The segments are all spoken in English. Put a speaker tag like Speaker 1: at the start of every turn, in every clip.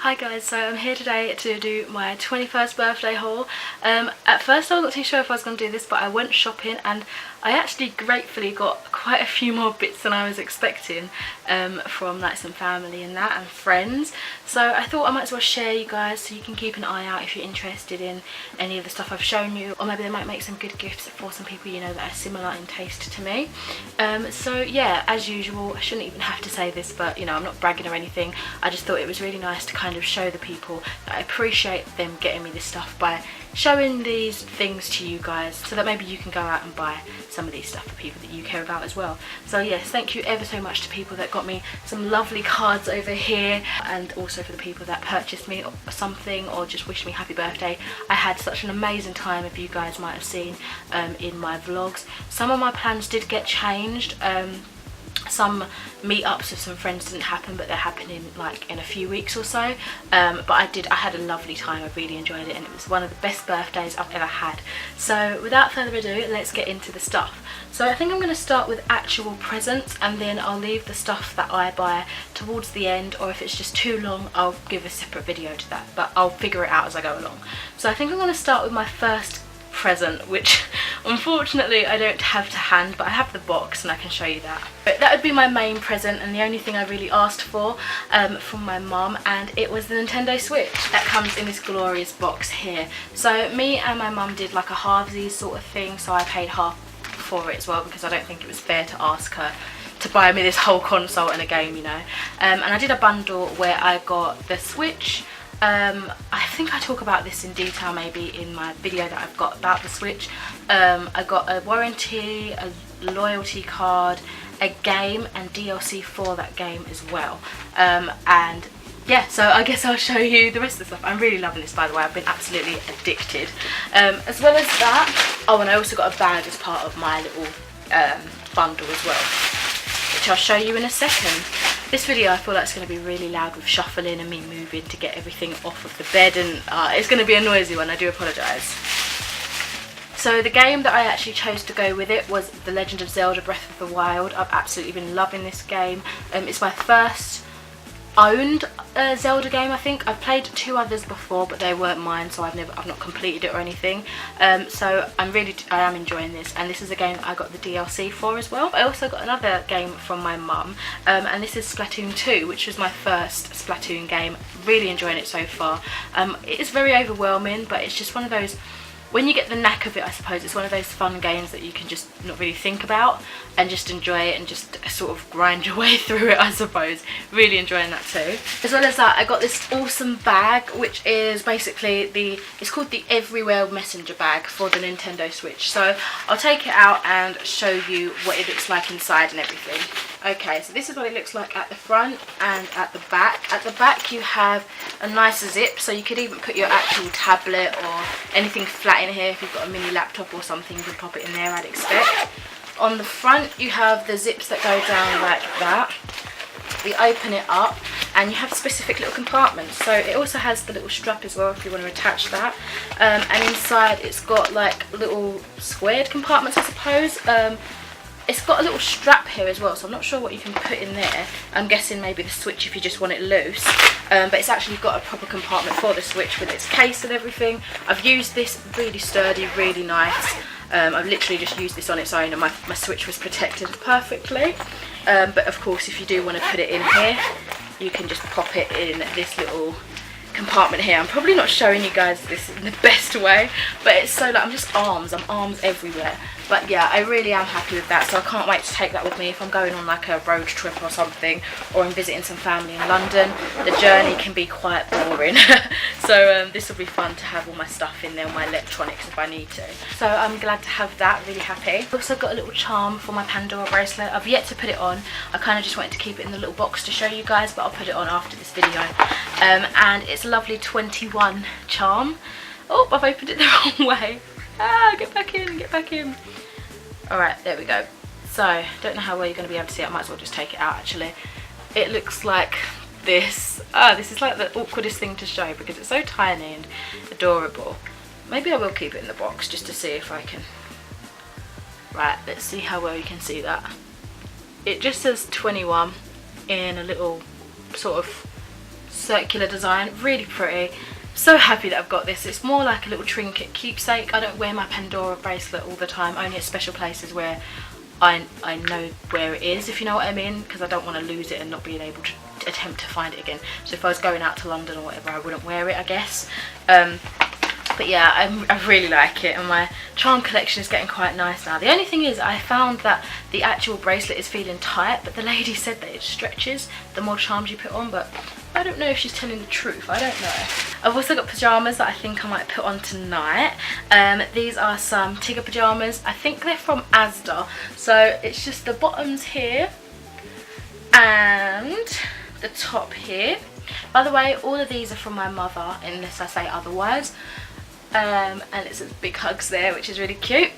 Speaker 1: Hi guys, so I'm here today to do my 21st birthday haul. At first I wasn't too sure if I was going to do this, but I went shopping and I actually gratefully got quite a few more bits than I was expecting from like some family and that and friends. So I thought I might as well share you guys so you can keep an eye out if you're interested in any of the stuff I've shown you, or maybe they might make some good gifts for some people you know that are similar in taste to me. So yeah, as usual, I shouldn't even have to say this, but you know, I'm not bragging or anything. I just thought it was really nice to kind of show the people that I appreciate them getting me this stuff by showing these things to you guys, so that maybe you can go out and buy some of these stuff for people that you care about as well. So yes, thank you ever so much to people that got me some lovely cards over here, and also for the people that purchased me something or just wished me happy birthday. I had such an amazing time, if you guys might have seen in my vlogs. Some of my plans did get changed. Some meetups with some friends didn't happen, but they're happening like in a few weeks or so. But I had a lovely time. I really enjoyed it, and it was one of the best birthdays I've ever had. So without further ado, let's get into the stuff. So I think I'm going to start with actual presents, and then I'll leave the stuff that I buy towards the end, or if it's just too long I'll give a separate video to that, but I'll figure it out as I go along. So I think I'm going to start with my first present, which unfortunately I don't have to hand, but I have the box and I can show you that. But that would be my main present, and the only thing I really asked for from my mum, and it was the Nintendo Switch that comes in this glorious box here. So me and my mum did like a halvesies sort of thing, so I paid half for it as well, because I don't think it was fair to ask her to buy me this whole console and a game, you know. And I did a bundle where I got the Switch. I think I talk about this in detail maybe in my video that I've got about the Switch. I got a warranty, a loyalty card, a game, and DLC for that game as well. And yeah, so I guess I'll show you the rest of the stuff. I'm really loving this, by the way. I've been absolutely addicted. As well as that, oh, and I also got a bag as part of my little bundle as well, which I'll show you in a second. This video I feel like it's going to be really loud with shuffling and me moving to get everything off of the bed, and it's going to be a noisy one, I do apologise. So the game that I actually chose to go with it was The Legend of Zelda Breath of the Wild. I've absolutely been loving this game. It's my first owned Zelda game, I think. I've played 2 others before, but they weren't mine, so I've not completed it or anything. So I am enjoying this, and this is a game that I got the DLC for as well. I also got another game from my mum, and this is Splatoon 2, which was my first Splatoon game. Really enjoying it so far. It is very overwhelming, but it's just one of those, when you get the knack of it, I suppose, it's one of those fun games that you can just not really think about and just enjoy it and just sort of grind your way through it, I suppose. Really enjoying that too. As well as that, I got this awesome bag, which is basically it's called the Everywhere Messenger bag for the Nintendo Switch. So I'll take it out and show you what it looks like inside and everything. Okay, so this is what it looks like at the front and at the back. At the back you have a nice zip, so you could even put your actual tablet or anything flat in here. If you've got a mini laptop or something, you can pop it in there, I'd expect. On the front you have the zips that go down like that. You open it up and you have specific little compartments. So it also has the little strap as well if you want to attach that. And inside it's got like little squared compartments, I suppose. It's got a little strap here as well, so I'm not sure what you can put in there. I'm guessing maybe the Switch if you just want it loose. But it's actually got a proper compartment for the Switch with its case and everything. I've used this, really sturdy, really nice. I've literally just used this on its own, and my Switch was protected perfectly. But of course, if you do want to put it in here, you can just pop it in this little compartment here. I'm probably not showing you guys this in the best way, but it's so like I'm arms everywhere. But yeah, I really am happy with that, so I can't wait to take that with me if I'm going on like a road trip or something, or I'm visiting some family in London. The journey can be quite boring. So this will be fun to have all my stuff in there, my electronics if I need to. So I'm glad to have that, really happy. I've also got a little charm for my Pandora bracelet. I've yet to put it on. I kind of just wanted to keep it in the little box to show you guys, but I'll put it on after this video. And it's a lovely 21 charm. Oh, I've opened it the wrong way. Ah, get back in, get back in. Alright, there we go. So, don't know how well you're going to be able to see it. I might as well just take it out actually. It looks like this. This is like the awkwardest thing to show because it's so tiny and adorable. Maybe I will keep it in the box just to see if I can. Right, let's see how well you can see that. It just says 21 in a little sort of circular design, really pretty. So happy that I've got this. It's more like a little trinket keepsake. I don't wear my Pandora bracelet all the time, only at special places where I know where it is, if you know what I mean, because I don't want to lose it and not being able to attempt to find it again. So if I was going out to London or whatever, I wouldn't wear it, I guess. But yeah, I really like it, and my charm collection is getting quite nice now. The only thing is, I found that the actual bracelet is feeling tight, but the lady said that it stretches the more charms you put on, but I don't know if she's telling the truth. I don't know. I've also got pyjamas that I think I might put on tonight. These are some Tigger pyjamas. I think they're from Asda. So it's just the bottoms here and the top here. By the way, all of these are from my mother, unless I say otherwise. And it's big hugs there, which is really cute.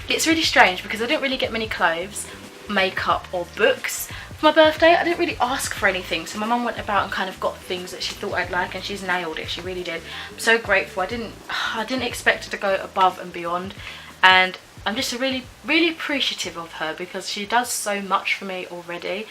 Speaker 1: It's really strange because I didn't really get many clothes, makeup or books for my birthday. I didn't really ask for anything, so my mum went about and kind of got things that she thought I'd like, and she's nailed it. She really did. I'm so grateful. I didn't expect her to go above and beyond, and I'm just really appreciative of her because she does so much for me already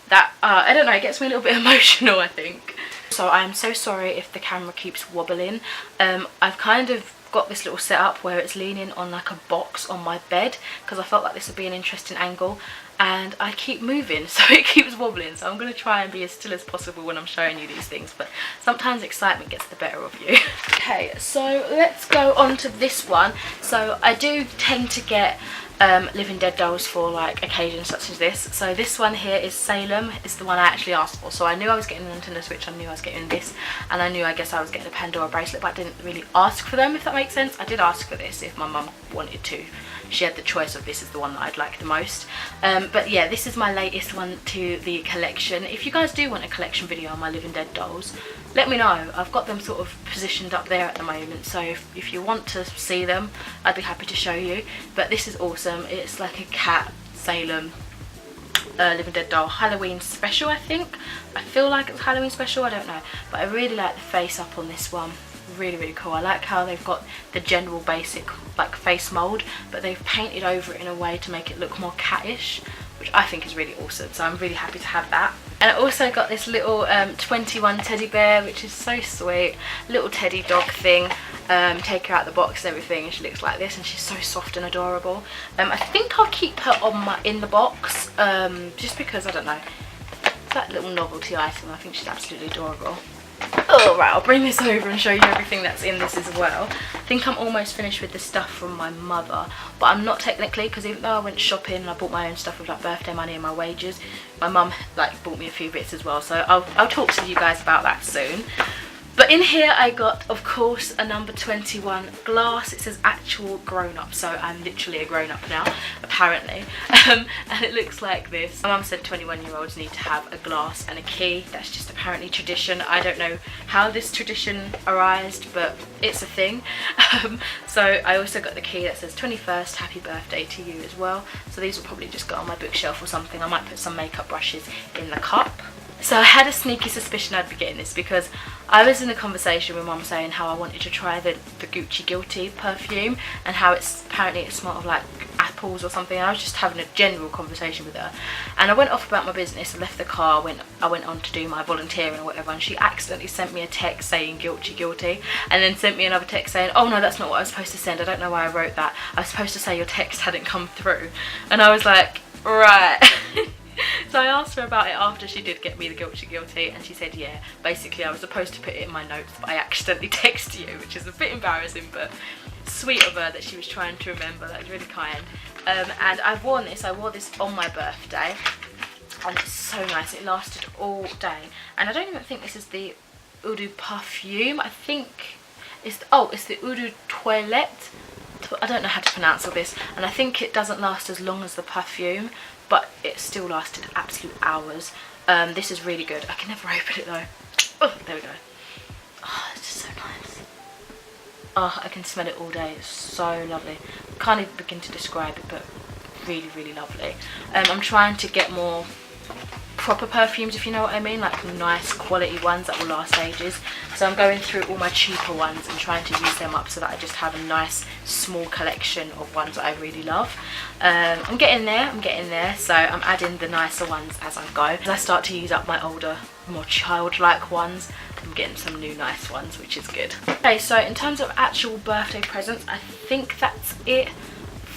Speaker 1: that I don't know, it gets me a little bit emotional, I think. So I'm so sorry if the camera keeps wobbling. I've kind of got this little setup where it's leaning on like a box on my bed because I felt like this would be an interesting angle, and I keep moving so it keeps wobbling. So I'm going to try and be as still as possible when I'm showing you these things, but sometimes excitement gets the better of you. Okay, so let's go on to this one. So I do tend to get Living Dead dolls for like occasions such as this. So this one here is Salem. It's the one I actually asked for. So I knew I was getting a Nintendo Switch, I knew I was getting this, and I knew, I guess I was getting a Pandora bracelet, but I didn't really ask for them, if that makes sense. I did ask for this if my mum wanted to. She had the choice of this is the one that I'd like the most. But yeah, this is my latest one to the collection. If you guys do want a collection video on my Living Dead dolls, let me know. I've got them sort of positioned up there at the moment, so if you want to see them, I'd be happy to show you. But this is awesome. It's like a cat Salem Living Dead doll Halloween special, I think. I feel like it's Halloween special, I don't know. But I really like the face up on this one. Really cool. I like how they've got the general basic like face mould, but they've painted over it in a way to make it look more cattish, which I think is really awesome. So I'm really happy to have that. And I also got this little 21 teddy bear, which is so sweet. Little teddy dog thing. Take her out the box and everything, and she looks like this, and she's so soft and adorable. I think I'll keep her on in the box, just because, I don't know, it's that little novelty item. I think she's absolutely adorable. Alright, I'll bring this over and show you everything that's in this as well. I think I'm almost finished with the stuff from my mother, but I'm not technically, because even though I went shopping and I bought my own stuff with like birthday money and my wages, my mum like bought me a few bits as well, so I'll talk to you guys about that soon. But in here I got, of course, a number 21 glass. It says actual grown-up, so I'm literally a grown-up now, apparently. And it looks like this. My mum said 21-year-olds need to have a glass and a key. That's just apparently tradition. I don't know how this tradition arised, but it's a thing. So I also got the key that says 21st, happy birthday to you as well. So these will probably just go on my bookshelf or something. I might put some makeup brushes in the cup. So I had a sneaky suspicion I'd be getting this because I was in a conversation with mum saying how I wanted to try the Gucci Guilty perfume and how apparently it smelled of like apples or something. I was just having a general conversation with her, and I went off about my business and left the car. I went on to do my volunteering or whatever, and she accidentally sent me a text saying Guilty, and then sent me another text saying, oh no, that's not what I was supposed to send. I don't know why I wrote that. I was supposed to say your text hadn't come through. And I was like, right. So I asked her about it after she did get me the Guilty, and she said, yeah, basically I was supposed to put it in my notes, but I accidentally texted you, which is a bit embarrassing, but sweet of her that she was trying to remember. That was really kind. And I wore this on my birthday, and it's so nice. It lasted all day, and I don't even think this is the Eau de Parfum. I think it's the Eau de Toilette. I don't know how to pronounce all this, and I think it doesn't last as long as the perfume, but it still lasted absolute hours. This is really good. I can never open it though. Oh, there we go. Oh, it's just so nice. Oh, I can smell it all day. It's so lovely. Can't even begin to describe it, but really lovely. I'm trying to get more proper perfumes, if you know what I mean, like nice quality ones that will last ages. So I'm going through all my cheaper ones and trying to use them up so that I just have a nice small collection of ones that I really love. I'm getting there, so I'm adding the nicer ones as I go. As I start to use up my older, more childlike ones, I'm getting some new nice ones, which is good. Okay, so in terms of actual birthday presents, I think that's it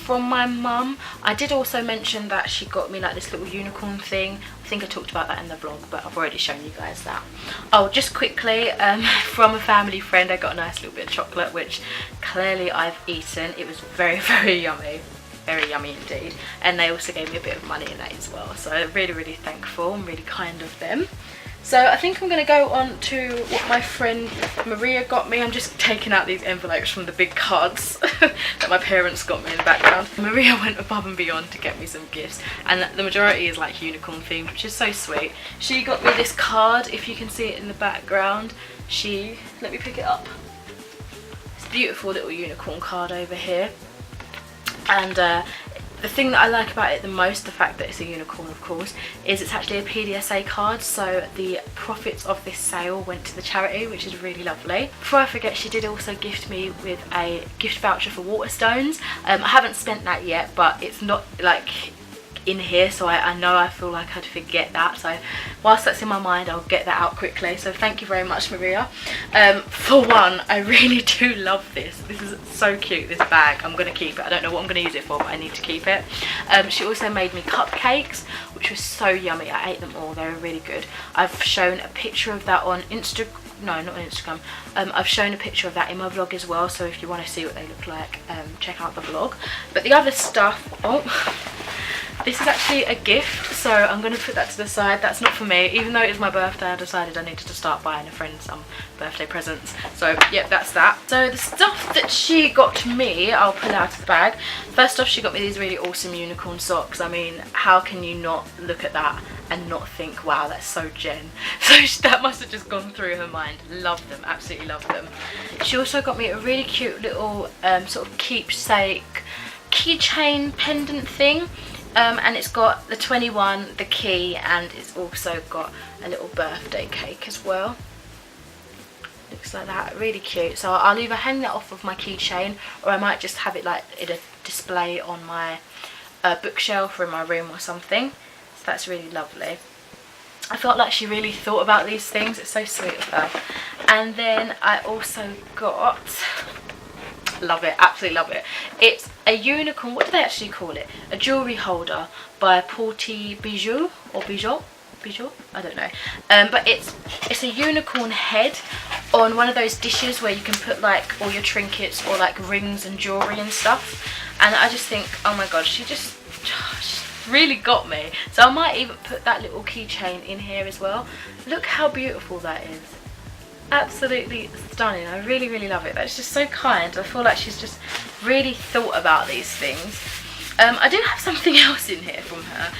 Speaker 1: from my mum. I did also mention that she got me like this little unicorn thing. I think I talked about that in the vlog, but I've already shown you guys that. Oh, just quickly, from a family friend, I got a nice little bit of chocolate, which clearly I've eaten. It was very, very yummy. Very yummy indeed. And they also gave me a bit of money in that as well. So really, really thankful and really kind of them. So I think I'm going to go on to what my friend Maria got me. I'm just taking out these envelopes from the big cards that my parents got me in the background. Maria went above and beyond to get me some gifts, and the majority is like unicorn themed, which is so sweet. She got me this card, if you can see it in the background. Let me pick it up. It's a beautiful little unicorn card over here. And the thing that I like about it the most, the fact that it's a unicorn of course, is it's actually a PDSA card, so the profits of this sale went to the charity, which is really lovely. Before I forget, she did also gift me with a gift voucher for Waterstones. I haven't spent that yet, but it's not like in here, so I know I feel like I'd forget that, so whilst that's in my mind I'll get that out quickly. So thank you very much, Maria. For one, I really do love this. This is so cute, this bag. I'm going to keep it. I don't know what I'm going to use it for, but I need to keep it. She also made me cupcakes, which was so yummy. I ate them all. They were really good. I've shown a picture of that on Instagram. No, not on Instagram. I've shown a picture of that in my vlog as well, so if you want to see what they look like, check out the vlog. But the other stuff, this is actually a gift, so I'm going to put that to the side. That's not for me. Even though it's my birthday, I decided I needed to start buying a friend some birthday presents. So yeah, that's that. So the stuff that she got me, I'll pull out of the bag. First off, she got me these really awesome unicorn socks. I mean, how can you not look at that and not think, wow, that's so Jen? So that must have just gone through her mind. Love them, absolutely love them. She also got me a really cute little sort of keepsake keychain pendant thing. And it's got the 21, the key, and it's also got a little birthday cake as well. Looks like that, really cute. So I'll either hang that off of my keychain, or I might just have it like in a display on my bookshelf or in my room or something. So that's really lovely. I felt like she really thought about these things. It's so sweet of her. And then I also got, love it, absolutely love it, it's a unicorn, what do they actually call it, a jewellery holder by Porty Bijou, or Bijou, I don't know, but it's a unicorn head on one of those dishes where you can put like all your trinkets or like rings and jewellery and stuff. And I just think, oh my god, she just really got me. So I might even put that little keychain in here as well. Look how beautiful that is. Absolutely stunning. I really, really love it. That's just so kind. I feel like she's just really thought about these things. I do have something else in here from her.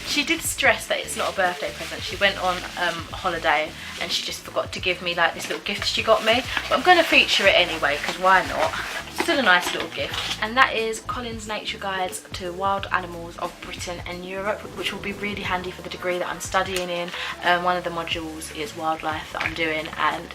Speaker 1: She did stress that it's not a birthday present. She went on holiday and she just forgot to give me like this little gift she got me. But I'm going to feature it anyway, because why not? It's still a nice little gift. And that is Colin's Nature Guides to Wild Animals of Britain and Europe, which will be really handy for the degree that I'm studying in. One of the modules is wildlife that I'm doing, and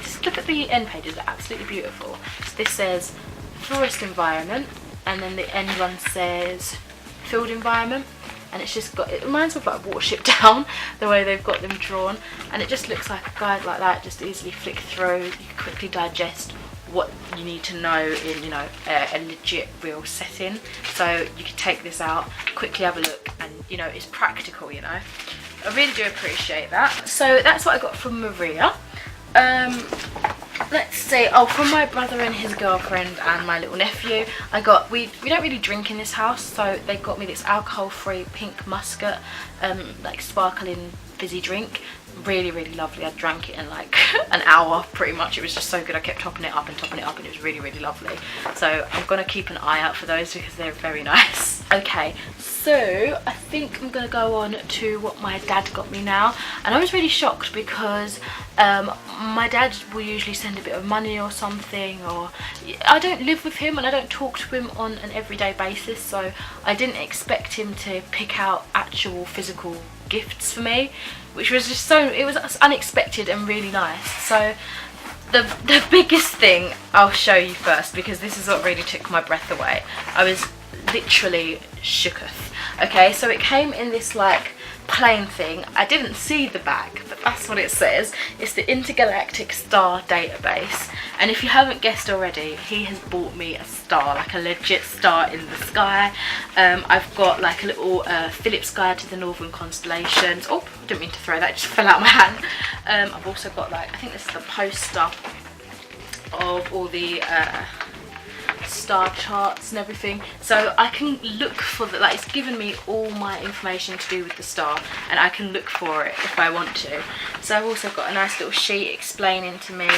Speaker 1: just look at the end pages, they're absolutely beautiful. So this says forest environment, and then the end one says field environment, and it's just got, it reminds me of like Watership Down, the way they've got them drawn, and it just looks like a guide like that, just easily flick through. You can quickly digest what you need to know in, you know, a legit real setting. So you can take this out, quickly have a look, and you know, it's practical, you know. I really do appreciate that. So that's what I got from Maria. Let's see, oh, from my brother and his girlfriend and my little nephew, I got, we don't really drink in this house, so they got me this alcohol-free pink muscat, like sparkling fizzy drink. Really, really lovely. I drank it in like an hour pretty much. It was just so good. I kept topping it up and topping it up, and it was really, really lovely. So I'm gonna keep an eye out for those because they're very nice. Okay, so I think I'm gonna go on to what my dad got me now, and I was really shocked because my dad will usually send a bit of money or something, or I don't live with him and I don't talk to him on an everyday basis, so I didn't expect him to pick out actual physical gifts for me, which was just it was unexpected and really nice. So the biggest thing I'll show you first, because this is what really took my breath away. I was literally shooketh. Okay, so it came in this like plain thing. I didn't see the back, but that's what it says. It's the Intergalactic Star Database, and if you haven't guessed already, he has bought me a star, like a legit star in the sky. I've got like a little Phillips guide to the Northern Constellations. Oh, I didn't mean to throw that, it just fell out of my hand. I've also got, like, I think this is the poster of all the star charts and everything, so I can look for the, like, it's given me all my information to do with the star, and I can look for it if I want to. So I've also got a nice little sheet explaining to me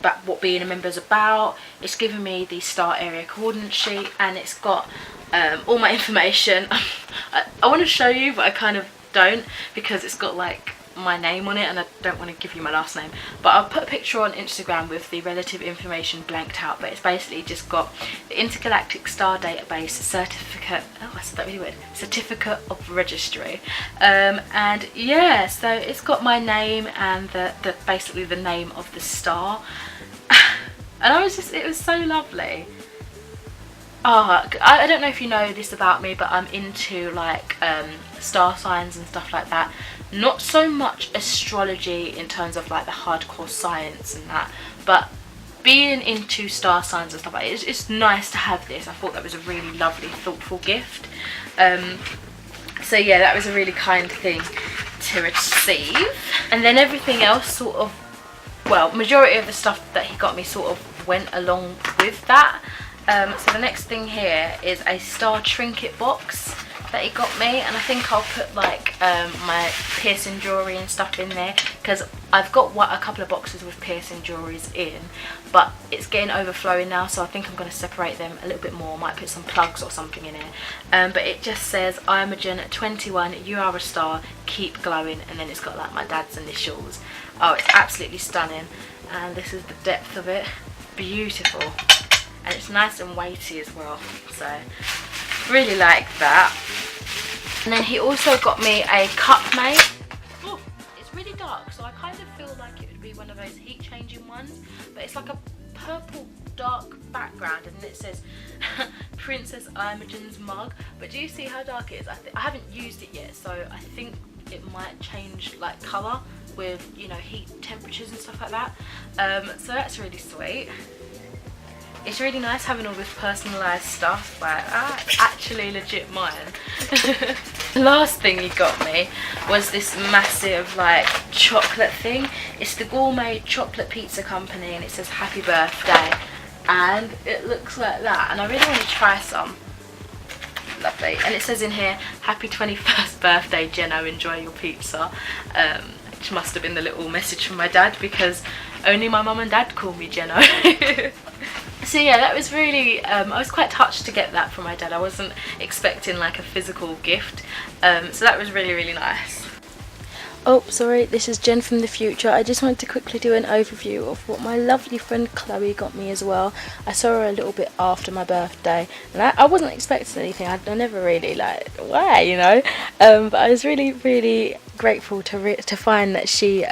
Speaker 1: about what being a member is about. It's given me the star area coordinate sheet, and it's got all my information. I want to show you, but I kind of don't, because it's got like my name on it, and I don't want to give you my last name, but I'll put a picture on Instagram with the relative information blanked out. But it's basically just got the Intergalactic Star Database certificate. Oh, I said that really weird. Certificate of registry, and yeah, so it's got my name and the basically the name of the star. And I was just, it was so lovely. Oh, I don't know if you know this about me, but I'm into like star signs and stuff like that. Not so much astrology in terms of like the hardcore science and that, but being into star signs and stuff like that, it's nice to have this. I thought that was a really lovely, thoughtful gift. So yeah, that was a really kind thing to receive. And then everything else sort of, well, majority of the stuff that he got me sort of went along with that. So the next thing here is a star trinket box that he got me, and I think I'll put like my piercing jewellery and stuff in there, because I've got a couple of boxes with piercing jewelleries in, but it's getting overflowing now, so I think I'm going to separate them a little bit more. Might put some plugs or something in it. But it just says, Imogen 21, you are a star, keep glowing, and then it's got like my dad's initials. Oh, it's absolutely stunning, and this is the depth of it. Beautiful, and it's nice and weighty as well, so really like that. And then he also got me a cupmate. Oh, it's really dark, so I kind of feel like it would be one of those heat changing ones, but it's like a purple dark background, and it says Princess Imogen's mug. But do you see how dark it is? I haven't used it yet, so I think it might change like colour with, you know, heat temperatures and stuff like that. So that's really sweet. It's really nice having all this personalised stuff, but it's actually legit mine. The last thing he got me was this massive like chocolate thing. It's the Gourmet Chocolate Pizza Company, and it says happy birthday, and it looks like that, and I really want to try some. Lovely. And it says in here, happy 21st birthday Jenno, enjoy your pizza, which must have been the little message from my dad, because only my mum and dad call me Jenno. So yeah, that was really, I was quite touched to get that from my dad. I wasn't expecting like a physical gift, so that was really, really nice. Oh, sorry, this is Jen from the future. I just wanted to quickly do an overview of what my lovely friend Chloe got me as well. I saw her a little bit after my birthday, and I wasn't expecting anything. I never really like, why, you know? But I was really, really grateful to find that she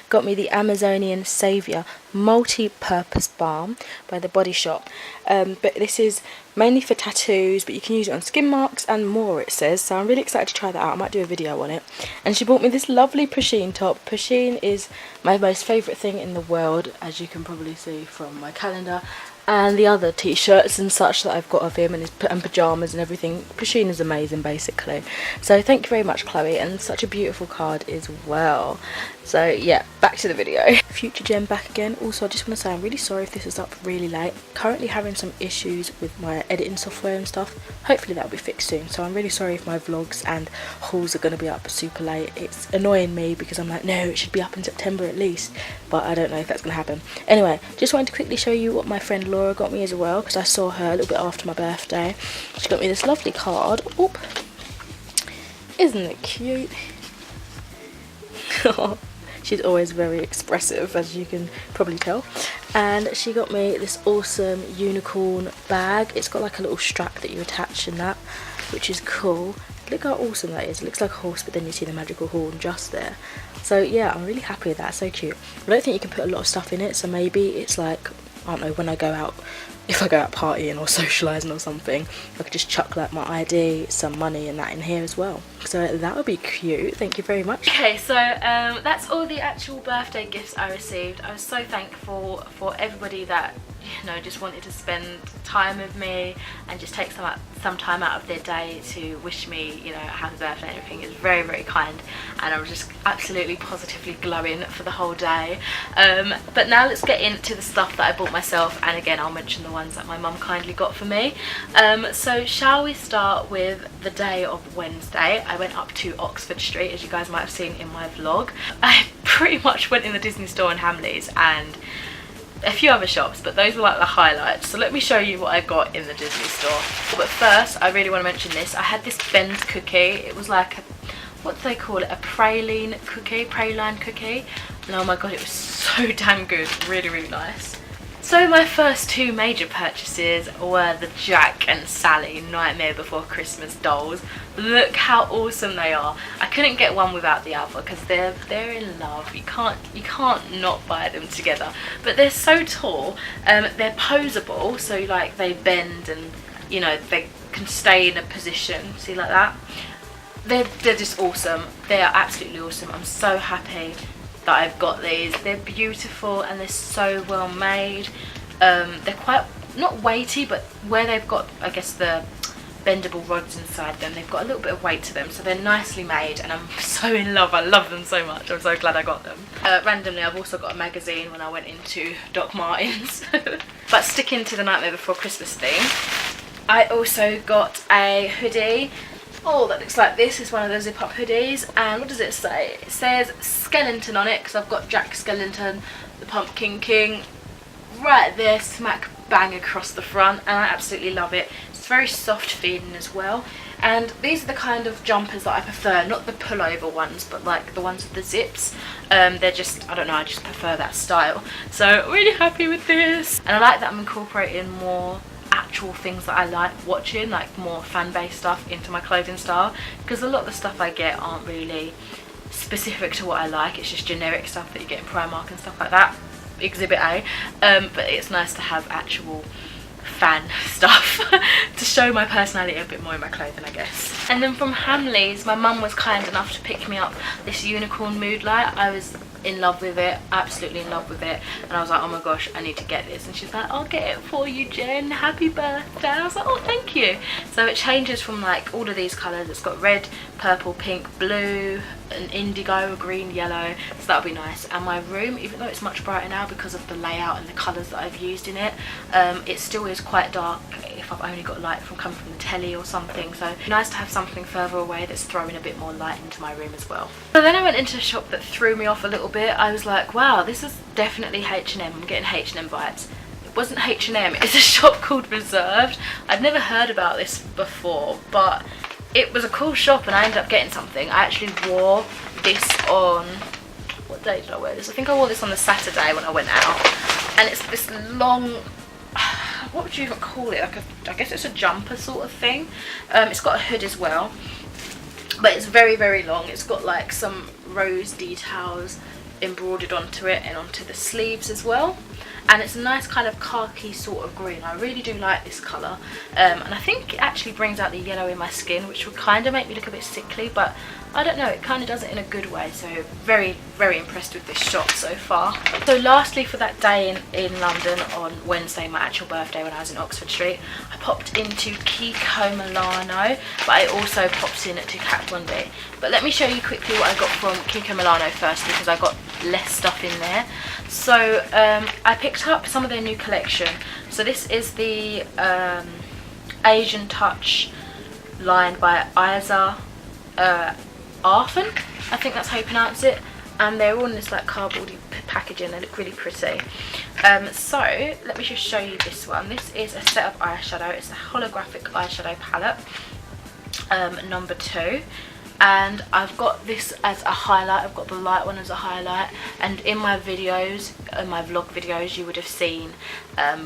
Speaker 1: got me the Amazonian Saviour multi-purpose balm by the Body Shop. But this is mainly for tattoos, but you can use it on skin marks and more, it says, so I'm really excited to try that out. I might do a video on it. And she bought me this lovely P.S top. P.S is my most favourite thing in the world, as you can probably see from my calendar and the other t-shirts and such that I've got of him, and pyjamas and everything. P.S is amazing, basically. So thank you very much, Chloe, and such a beautiful card as well. So yeah, back to the video. Future Jen back again. Also, I just want to say I'm really sorry if this is up really late. Currently having some issues with my editing software and stuff. Hopefully that'll be fixed soon, so I'm really sorry if my vlogs and hauls are going to be up super late. It's annoying me because I'm like, no, it should be up in September at least, but I don't know if that's going to happen. Anyway, just wanted to quickly show you what my friend Laura got me as well, because I saw her a little bit after my birthday. She got me this lovely card. Oop. Isn't it cute? She's always very expressive, as you can probably tell. And she got me this awesome unicorn bag. It's got like a little strap that you attach in that, which is cool. Look how awesome that is. It looks like a horse, but then you see the magical horn just there. So yeah, I'm really happy with that. So cute. I don't think you can put a lot of stuff in it, so maybe it's like, I don't know, when I go out, if I go out partying or socialising or something, I could just chuck like my ID, some money and that in here as well. So that would be cute. Thank you very much. Okay, so that's all the actual birthday gifts I received. I was so thankful for everybody that, you know, just wanted to spend time with me and just take some time out of their day to wish me, you know, a happy birthday and everything. It was very, very kind, and I was just absolutely positively glowing for the whole day. But now let's get into the stuff that I bought myself, and again I'll mention the ones that my mum kindly got for me. So shall we start with the day of Wednesday? I went up to Oxford Street, as you guys might have seen in my vlog. I pretty much went in the Disney store in Hamleys and a few other shops, but those were like the highlights. So let me show you what I got in the Disney store. But first, I really want to mention this. I had this Ben's cookie. It was like a, what do they call it? A praline cookie, and oh my god, it was so damn good. Really, really nice. So my first two major purchases were the Jack and Sally Nightmare Before Christmas dolls. Look how awesome they are. I couldn't get one without the other because they're in love. You can't not buy them together. But they're so tall. They're poseable, so like they bend and, you know, they can stay in a position. See, like that. They're just awesome. They are absolutely awesome. I'm so happy that I've got these. They're beautiful and they're so well made. They're quite, not weighty, but where they've got, I guess, the bendable rods inside them, they've got a little bit of weight to them, so they're nicely made, and I'm so in love. I love them so much. I'm so glad I got them. Randomly, I've also got a magazine when I went into Doc Martens. But sticking to the Nightmare Before Christmas theme, I also got a hoodie. Oh, that looks like this. It's one of those zip-up hoodies, and what does it say? It says Skeleton on it, because I've got Jack Skellington, the Pumpkin King, right there, smack bang across the front, and I absolutely love it. It's very soft feeling as well, and these are the kind of jumpers that I prefer, not the pullover ones, but like the ones with the zips. They're just, I don't know, I just prefer that style. So really happy with this, and I like that I'm incorporating more actual things that I like watching, like more fan-based stuff into my clothing style, because a lot of the stuff I get aren't really specific to what I like. It's just generic stuff that you get in Primark and stuff like that, Exhibit A. But it's nice to have actual fan stuff to show my personality a bit more in my clothing, I guess. And then from Hamleys, my mum was kind enough to pick me up this unicorn mood light. I was in love with it, absolutely in love with it, and I was like, oh my gosh, I need to get this. And she's like, I'll get it for you, Jen, happy birthday. I was like, oh, thank you. So it changes from like all of these colours. It's got red, purple, pink, blue, an indigo, green, yellow, so that'll be nice. And my room, even though it's much brighter now because of the layout and the colours that I've used in it, it still is quite dark if I've only got light coming from the telly or something, so nice to have something further away that's throwing a bit more light into my room as well. So then I went into a shop that threw me off a little bit. I was like, wow, this is definitely H&M. I'm getting H&M vibes. It wasn't H&M, it's a shop called Reserved. I'd never heard about this before, but it was a cool shop and I ended up getting something. I actually wore this on, what day did I wear this? I think I wore this on the Saturday when I went out, and it's this long, what would you even call it, like a, I guess it's a jumper sort of thing. It's got a hood as well, but it's very, very long. It's got like some rose details embroidered onto it and onto the sleeves as well, and it's a nice kind of khaki sort of green. I really do like this colour, and I think it actually brings out the yellow in my skin, which would kind of make me look a bit sickly, but I don't know, it kind of does it in a good way. So very, very impressed with this shop so far. So lastly, for that day in London on Wednesday, my actual birthday, when I was in Oxford Street, I popped into Kiko Milano, but I also popped in to Kat Von D. But let me show you quickly what I got from Kiko Milano first, because I got less stuff in there. So I picked up some of their new collection. So this is the Asian Touch line by Isa Arfen, I think that's how you pronounce it, and they're all in this like cardboardy packaging. They look really pretty. So let me just show you this one. This is a set of eyeshadow. It's a holographic eyeshadow palette, number 2, and I've got this as a highlight. I've got the light one as a highlight, and in my videos, in my vlog videos, you would have seen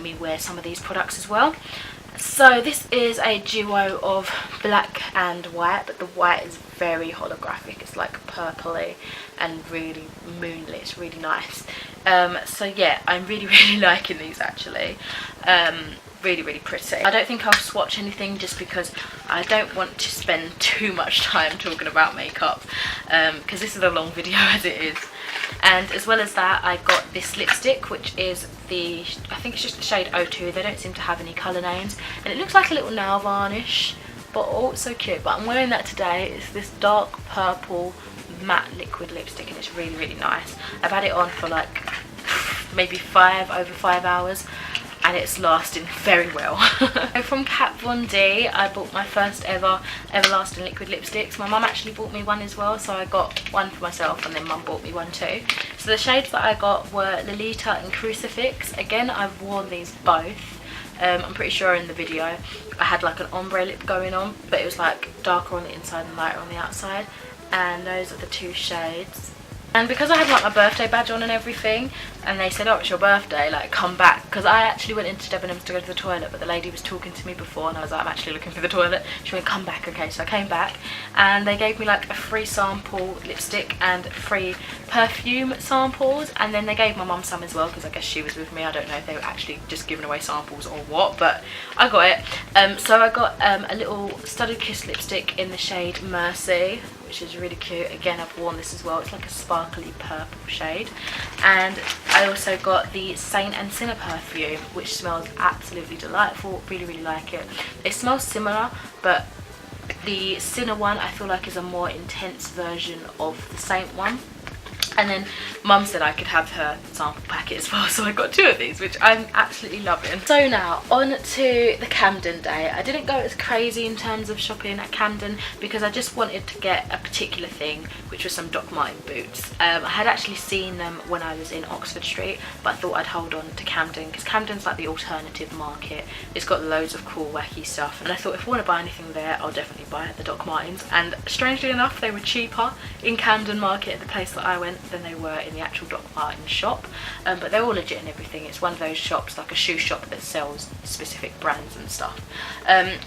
Speaker 1: me wear some of these products as well. So this is a duo of black and white, but the white is very holographic. It's like purpley and really moonlit. It's really nice. So yeah, I'm really liking these actually. Really pretty. I don't think I'll swatch anything just because I don't want to spend too much time talking about makeup, because this is a long video as it is. And as well as that, I got this lipstick, which is the, I think it's just the shade 02. They don't seem to have any colour names, and it looks like a little nail varnish, but oh, it's so cute. But I'm wearing that today. It's this dark purple matte liquid lipstick, and it's really nice. I've had it on for like maybe over 5 hours, and it's lasting very well. From Kat Von D, I bought my first ever Everlasting liquid lipsticks. My mum actually bought me one as well, so I got one for myself and then mum bought me one too. So the shades that I got were Lolita and Crucifix. Again, I've worn these both. I'm pretty sure in the video I had like an ombre lip going on, but it was like darker on the inside and lighter on the outside. And those are the two shades. And because I had like my birthday badge on and everything, and they said, oh, it's your birthday, like come back, because I actually went into Debenhams to go to the toilet, but the lady was talking to me before and I was like, I'm actually looking for the toilet. She went, come back. Okay, so I came back and they gave me like a free sample lipstick and free perfume samples, and then they gave my mum some as well because I guess she was with me. I don't know if they were actually just giving away samples or what, but I got it. So I got a little Studded Kiss lipstick in the shade Mercy, which is really cute. Again, I've worn this as well. It's like a sparkly purple shade. And I also got the Saint and Sinner perfume, which smells absolutely delightful. Really like it. It smells similar, but the Sinner one I feel like is a more intense version of the Saint one. And then mum said I could have her sample packet as well, so I got 2 of these, which I'm absolutely loving. So now on to the Camden day. I didn't go as crazy in terms of shopping at Camden because I just wanted to get a particular thing, which was some Doc Marten boots. I had actually seen them when I was in Oxford Street, but I thought I'd hold on to Camden because Camden's like the alternative market. It's got loads of cool wacky stuff, and I thought if I want to buy anything there, I'll definitely buy the Doc Martens. And strangely enough, they were cheaper in Camden Market at the place that I went than they were in the actual Doc Marten shop, but they're all legit and everything. It's one of those shops, like a shoe shop that sells specific brands and stuff.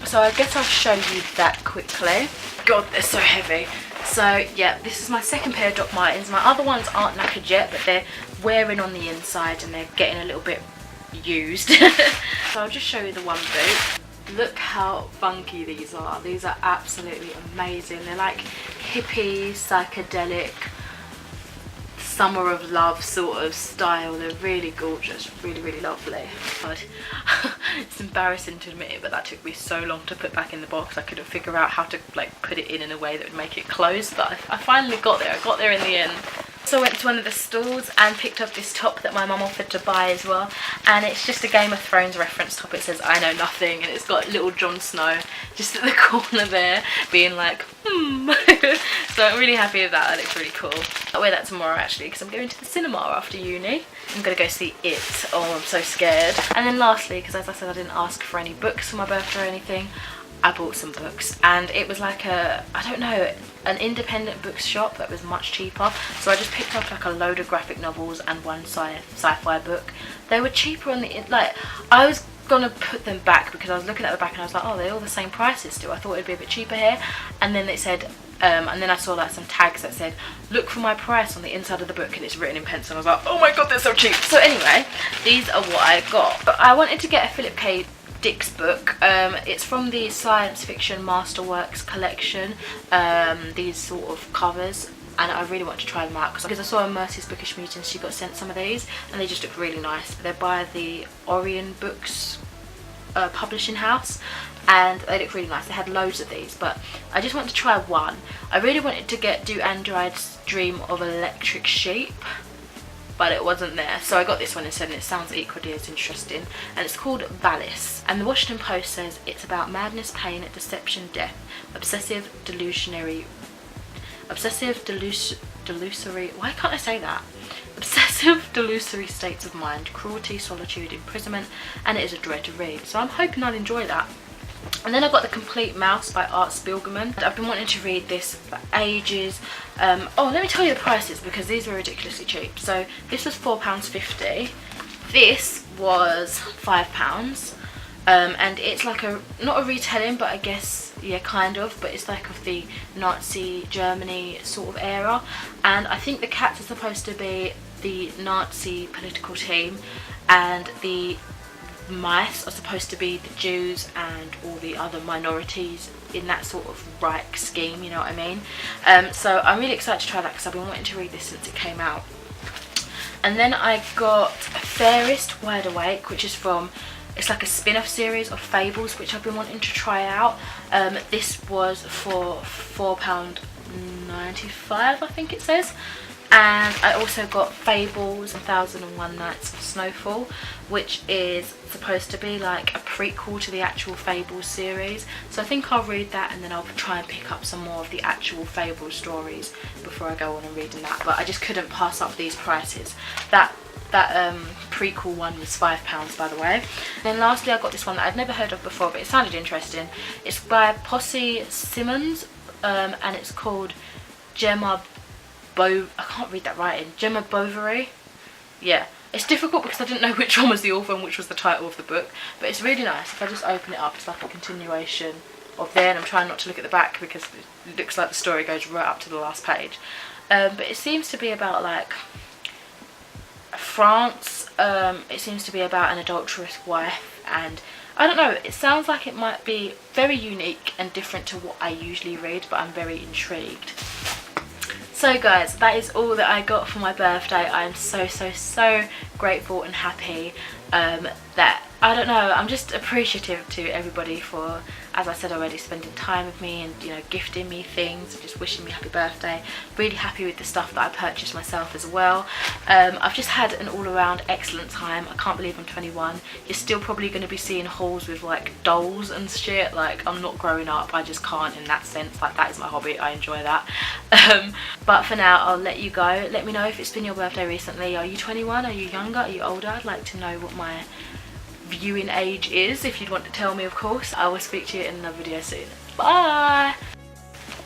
Speaker 1: So I guess I'll show you that quickly. God, they're so heavy. So yeah, this is my second pair of Doc Martens. My other ones aren't knackered yet, but they're wearing on the inside and they're getting a little bit used. So I'll just show you the one boot. Look how funky these are. These are absolutely amazing. They're like hippie, psychedelic, summer of love sort of style. They're really gorgeous, really lovely. God. It's embarrassing to admit it, but that took me so long to put back in the box. I couldn't figure out how to like put it in a way that would make it close, but I finally got there. I got there in the end. So I went to one of the stalls and picked up this top that my mum offered to buy as well, and it's just a Game of Thrones reference top. It says I know nothing, and it's got little Jon Snow just at the corner there being like So I'm really happy with that. That looks really cool. I'll wear that tomorrow actually because I'm going to the cinema after uni. I'm gonna go see It. Oh, I'm so scared. And then lastly, because as I said I didn't ask for any books for my birthday or anything, I bought some books, and it was like a, I don't know, an independent bookshop that was much cheaper. So I just picked up like a load of graphic novels and one sci-fi book. They were cheaper on the, like, I was gonna put them back because I was looking at the back and I was like, oh, they're all the same prices still. I thought it'd be a bit cheaper here, and then it said and then I saw like some tags that said look for my price on the inside of the book, and it's written in pencil, and I was like, oh my god, they're so cheap. So anyway, these are what I got. But I wanted to get a Philip K. Dick's book. It's from the Science Fiction Masterworks collection, these sort of covers, and I really want to try them out because I saw in Mercy's Bookish Mutants she got sent some of these and they just look really nice. They're by the Orion Books publishing house, and they look really nice. They had loads of these, but I just wanted to try one. I really wanted to get Do Androids Dream of Electric Sheep, but it wasn't there, so I got this one instead, and it sounds equally as interesting, and it's called Valis. And the Washington Post says it's about madness, pain, deception, death, obsessive delusory, why can't I say that? Obsessive delusory states of mind, cruelty, solitude, imprisonment, and it is a dread to read. So I'm hoping I'll enjoy that. And then I got The Complete Mouse by Art Spiegelman. I've been wanting to read this for ages. Oh, let me tell you the prices because these were ridiculously cheap. So this was £4.50. This was £5. and it's like not a retelling, but I guess, yeah, kind of, but it's like of the Nazi Germany sort of era, and I think the cats are supposed to be the Nazi political team, and the mice are supposed to be the Jews and all the other minorities in that sort of Reich scheme, you know what I mean? So I'm really excited to try that because I've been wanting to read this since it came out. And then I got Fairest Wide Awake, which is from, it's like a spin-off series of fables which I've been wanting to try out. This was for £4.95, I think it says. And I also got Fables 1001 Nights of Snowfall, which is supposed to be like a prequel to the actual Fables series. So I think I'll read that, and then I'll try and pick up some more of the actual Fables stories before I go on and reading that. But I just couldn't pass up these prices. That prequel one was £5, by the way. And then lastly I got this one that I'd never heard of before, but it sounded interesting. It's by Posse Simmons, and it's called Gemma I can't read that writing. Gemma Bovary. Yeah, it's difficult because I didn't know which one was the author and which was the title of the book, but it's really nice. If I just open it up, it's like a continuation of there, and I'm trying not to look at the back because it looks like the story goes right up to the last page. But it seems to be about like France. It seems to be about an adulterous wife, and I don't know, it sounds like it might be very unique and different to what I usually read, but I'm very intrigued. So guys, that is all that I got for my birthday. I am so grateful and happy that, I don't know, I'm just appreciative to everybody for, as I said already, spending time with me and, you know, gifting me things and just wishing me happy birthday. Really happy with the stuff that I purchased myself as well. I've just had an all-around excellent time. I can't believe I'm 21. You're still probably going to be seeing hauls with like dolls and shit. Like, I'm not growing up, I just can't in that sense. Like, that is my hobby, I enjoy that. But for now, I'll let you go. Let me know if it's been your birthday recently. Are you 21? Are you younger? Are you older? I'd like to know what my viewing age is, if you'd want to tell me, of course. I will speak to you in another video soon. Bye!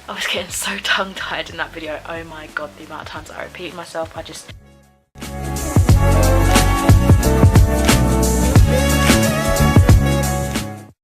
Speaker 1: I was getting so tongue-tied in that video. Oh my god, the amount of times I repeated myself, I just